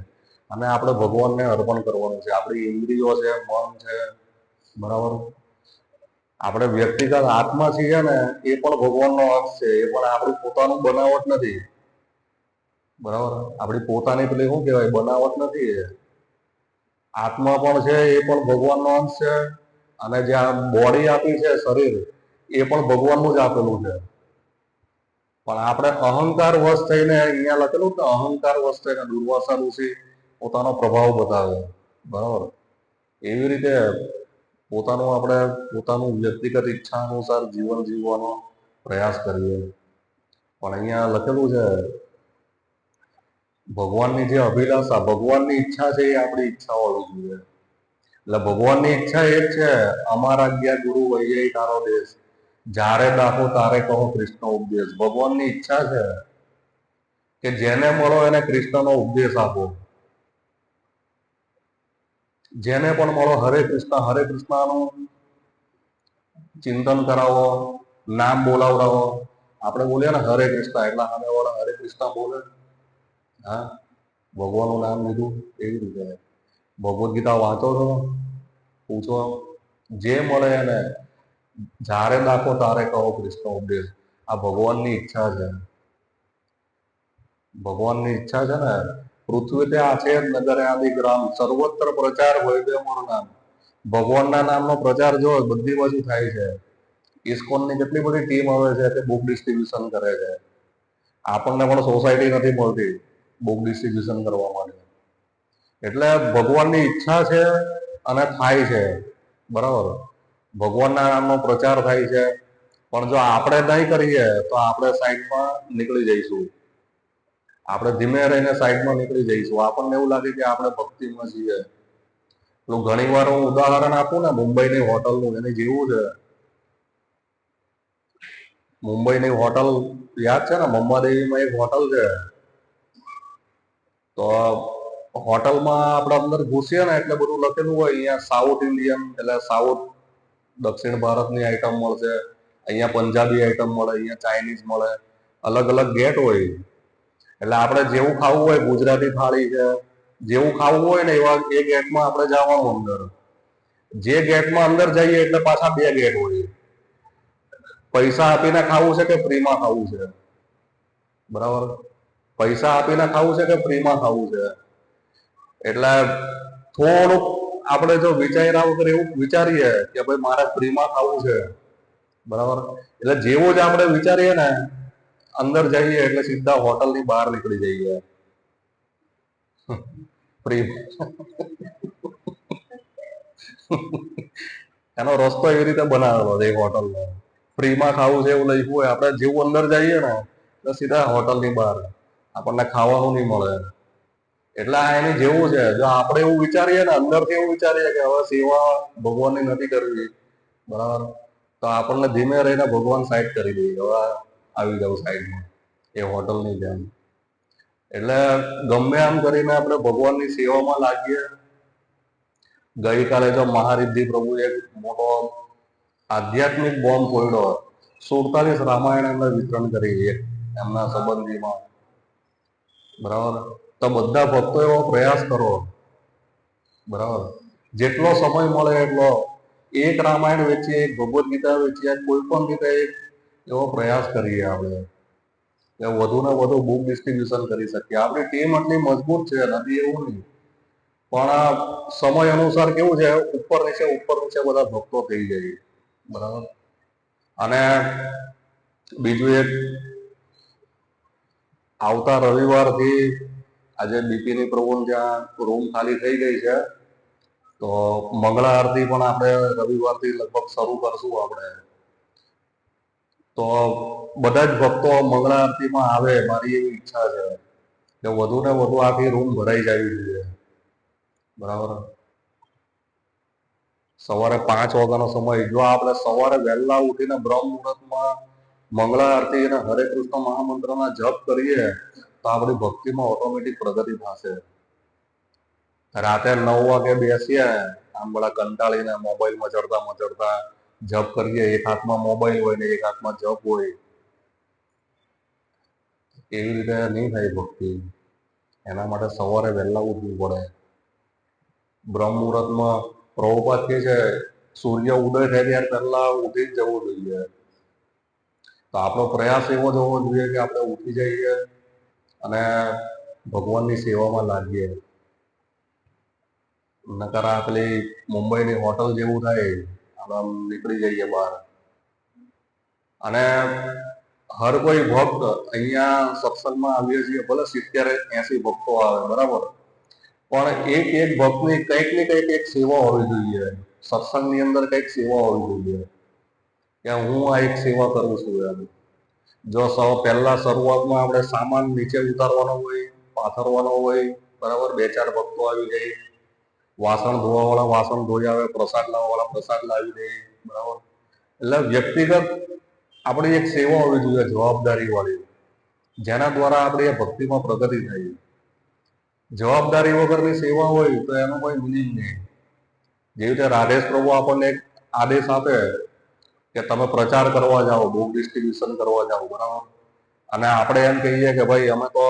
અને આપણે ભગવાનને અર્પણ કરવાનું છે. આપણી ઇન્દ્રિયો છે, મન છે, બરાબર. આપણે વ્યક્તિગત આત્મા છીએ ને, એ પણ ભગવાનનો અંશ છે. એ પણ આપણું પોતાનું બનાવટ નથી, બરાબર. આપણી પોતાની પેલી શું કહેવાય, બનાવટ નથી. એ આત્મા પણ છે, એ પણ ભગવાનનો અંશ છે. અને જે આ બોડી આપી છે, શરીર, એ પણ ભગવાનનું જ આપેલું છે. પણ આપણે અહંકાર વશ થઈને, અહીંયા લખેલું કે અહંકાર વશ થઈને દુર્વાસા ઋષિ પોતાનો પ્રભાવ બતાવે, બરાબર. એવી રીતે પોતાનું વ્યક્તિગત ઈચ્છા અનુસાર જીવન જીવવાનો પ્રયાસ કરીએ. પણ અહીંયા લખેલું છે ભગવાનની જે અભિલાષા, ભગવાનની ઈચ્છા છે, એ આપણી ઈચ્છા હોવી જોઈએ. એટલે ભગવાનની ઈચ્છા એ જ છે, અમારા આજ્ઞા ગુરુ વૈયે તારો દેશ, જ્યારે દાખો તારે કહો કૃષ્ણ ઉપદેશ. ભગવાનની ઈચ્છા છે કે જેને મળો એને કૃષ્ણનો ઉપદેશ આપો. જેને પણ મળો હરે કૃષ્ણનું ચિંતન કરાવો, નામ બોલાવડાવો. આપણે બોલીએ ને હરે કૃષ્ણ, એટલા સામે વાળા હરે કૃષ્ણ બોલે. હા, ભગવાનનું નામ લીધું એવી રીતે. ભગવદ્ ગીતા વાંચો છો, પૂછો, જે મળે એને જ્યારે દાખો તારે કહો કૃષ્ણ ઉપદેશ. આ ભગવાનની ઈચ્છા છે. ભગવાનની ઈચ્છા છે ને, પૃથ્વી તે આ છે નગરે આદિ ગ્રામ, સર્વત્ર પ્રચાર વૈદ્ય નામ. ભગવાનના નામનો પ્રચાર જો બધી બાજુ થાય છે. ઇસ્કોનની કેટલી બધી ટીમ આવે છે તે બુક ડિસ્ટ્રીબ્યુશન કરે છે. આપણને પણ સોસાયટી નથી મળતી બુક ડિસ્ટ્રીબ્યુશન કરવા માટે. એટલે ભગવાનની ઈચ્છા છે અને થાય છે, બરાબર. ભગવાનના નામનો પ્રચાર થાય છે. પણ જો આપણે નહીં કરીએ તો આપણે સાઈડમાં નીકળી જઈશું. આપણે ધીમે રહીને સાઈડમાં નીકળી જઈશું. આપણને એવું લાગે કે આપણે ભક્તિમાં છીએ. ઘણી વાર હું ઉદાહરણ આપું ને, મુંબઈની હોટલનું, એની જેવું છે. મુંબઈની હોટલ યાદ છે ને, મમ્માદેવીમાં એક હોટલ છે. તો હોટલમાં આપણે અંદર ઘૂસીએ ને એટલે બધું લખેલું હોય, અહીંયા સાઉથ ઇન્ડિયન એટલે સાઉથ દક્ષિણ ભારતની આઈટમ મળશે, અહીંયા પંજાબી આઈટમ મળે, અહીંયા ચાઇનીઝ મળે, અલગ અલગ ગેટ હોય. એટલે આપણે જેવું ખાવું હોય, ગુજરાતી થાળી છે, જેવું ખાવું હોય ને એવા એ ગેટમાં આપણે જવાનું અંદર. જે ગેટમાં અંદર જઈએ એટલે પાછા બે ગેટ હોય. પૈસા આપીને ખાવું છે કે ફ્રીમાં ખાવું છે, બરાબર. પૈસા આપીને ખાવું છે કે ફ્રીમાં ખાવું છે. એટલે થોડુંક આપણે જો વિચાર્યા વગર એવું વિચારીએ કે ભાઈ મારે ફ્રીમાં ખાવું છે, બરાબર. એટલે જેવું જ આપણે વિચારીએ ને, અંદર જઈએ એટલે સીધા હોટલની બહાર નીકળી જઈએ. ફ્રી એનો રસ્તો એવી રીતે બનાવેલો છે. હોટલનો ફ્રીમાં ખાવું છે એવું લખ્યું હોય, આપણે જેવું અંદર જઈએ ને એટલે સીધા હોટલની બહાર, આપણને ખાવાનું નહીં મળે. એટલે આ એની જેવું છે. જો આપણે એવું વિચારીએ ને, અંદરથી એવું વિચારીએ કે હવે સેવા ભગવાનની નથી કરવી, બરાબર, તો આપણને ધીમે રહીને ભગવાન સાઈડ કરી દઈએ. હવે આવી જાવ સાઈડમાં એ હોટલની જેમ. એટલે ગમે આમ કરીને આપણે ભગવાનની સેવામાં લાગીએ. ગઈકાલે જો મહારિદ્ધિ પ્રભુએ એક મોટો આધ્યાત્મિક બોમ્બ ફોડ્યો. 47 રામાયણ એમને વિતરણ કરી એમના સંબંધીમાં, બરાબર. તો બધા ભક્તો એવો પ્રયાસ કરો, બરાબર, જેટલો સમય મળે એટલો એક રામાયણ વેચીએ, એક ભગવદ્ ગીતા વેચીએ, કોઈ પણ રીતે એક એવો પ્રયાસ કરીએ આપણે કે વધુ ને વધુ બુક ડિસ્ટ્રીબ્યુશન કરી શકીએ. આપણી ટીમ આટલી મજબૂત છે, નથી એવું નહીં, પણ સમય અનુસાર કેવું છે, ઉપર નીચે બધા ભક્તો થઈ જાય, બરાબર. અને બીજું એક, આવતા રવિવારથી આજે બીપીની પ્રભુ ત્યાં રૂમ ખાલી થઈ ગઈ છે, તો મંગળા આરતી પણ આપણે રવિવારથી લગભગ શરૂ કરશું આપણે. તો બધા જ ભક્તો મંગળા આરતીમાં આવે, મારી એવી ઈચ્છા છે કે વધુ ને વધુ આખી રૂમ ભરાઈ જવી જોઈએ, બરાબર. સવારે 5 વાગ્યાનો સમય, જો આપણે સવારે વહેલા ઉઠીને બ્રહ્મ મુહૂર્તમાં મંગળા આરતી અને હરે કૃષ્ણ મહામંત્રના જપ કરીએ તો આપણી ભક્તિમાં ઓટોમેટિક પ્રગતિ થશે. રાતે 9 વાગે બેસીએ આમ બધા કંટાળીને મોબાઈલ મચડતા જપ કરીએ, એક હાથમાં મોબાઈલ હોય ને એક હાથમાં જપ હોય, એવી રીતે નહીં થાય ભક્તિ. એના માટે સવારે વહેલા ઉઠવું પડે. બ્રહ્મ મુહૂર્તમાં પ્રભુપાદ કહે છે સૂર્ય ઉદય થાય ત્યારે પહેલા ઉઠી જ જવું જોઈએ. તો આપણો પ્રયાસ એવો જ હોવો જોઈએ કે આપણે ઉઠી જઈએ અને ભગવાનની સેવામાં લાગીએ. નકર આ પેલી મુંબઈની હોટલ જેવું થાય આમ નીકળી જઈએ બહાર. અને હર કોઈ ભક્ત અહીંયા સત્સંગમાં આવીએ છીએ, ભલે 70-80 ભક્તો આવે, બરાબર, પણ એક એક ભક્તની કંઈક ને કંઈક એક સેવા હોવી જોઈએ. સત્સંગની અંદર કંઈક સેવા હોવી જોઈએ કે હું આ એક સેવા કરું છું એમ. જો પહેલા શરૂઆતમાં આપણે સામાન નીચે ઉતારવાનો હોય, પાથરવાનો હોય, બરાબર, 2-4 ભક્તો આવી જાય, વાસણ ધોવા વાળા વાસણ ધોઈ આવે, પ્રસાદ લાવવા વાળા પ્રસાદ લાવી દે, બરાબર. એટલે વ્યક્તિગત આપણી એક સેવા હોવી જોઈએ, જવાબદારી વાળી, જેના દ્વારા આપણી એ ભક્તિમાં પ્રગતિ થાય. જવાબદારી વગરની સેવા હોય તો એનો કોઈ મિનિંગ નહીં. જેવી રીતે રાધેશ પ્રભુ આપણને એક આદેશ આપે કે તમે પ્રચાર કરવા જાઓ, બુક ડિસ્ટ્રીબ્યુશન કરવા જાઓ, બરાબર, અને આપણે એમ કહીએ કે ભાઈ અમે તો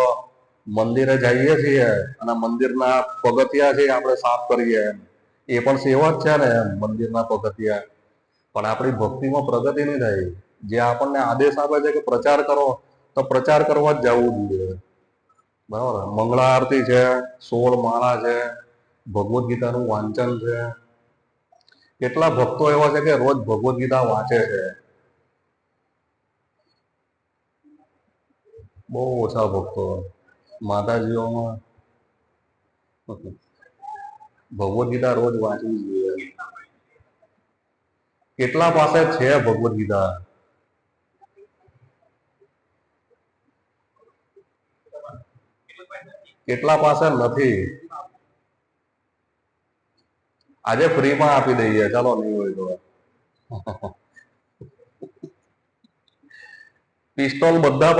મંદિરે જઈએ છીએ અને મંદિરના પગથિયા છે આપણે સાફ કરીએ, એમ એ પણ સેવા જ છે ને, એમ મંદિરના પગથિયા. પણ આપણી ભક્તિમાં પ્રગતિ નહીં થાય. જે આપણને આદેશ આપે છે કે પ્રચાર કરો, તો પ્રચાર કરવા જ જવું જોઈએ, બરાબર. મંગળા આરતી છે, 16 માળા છે, ભગવદ્ ગીતાનું વાંચન છે. કેટલા ભક્તો એવા છે કે રોજ ભગવદ્ ગીતા વાંચે છે? બહુ ઓછા ભક્તો. માતાજીઓમાં ભગવદ્ ગીતા રોજ વાંચવી જોઈએ. કેટલા પાસે છે ભગવદ્ ગીતા? કેટલા પાસે નથી? આજે ફ્રીમાં આપી દઈએ, ચાલો, નહીં હોય તો. પિસ્તોલ બધા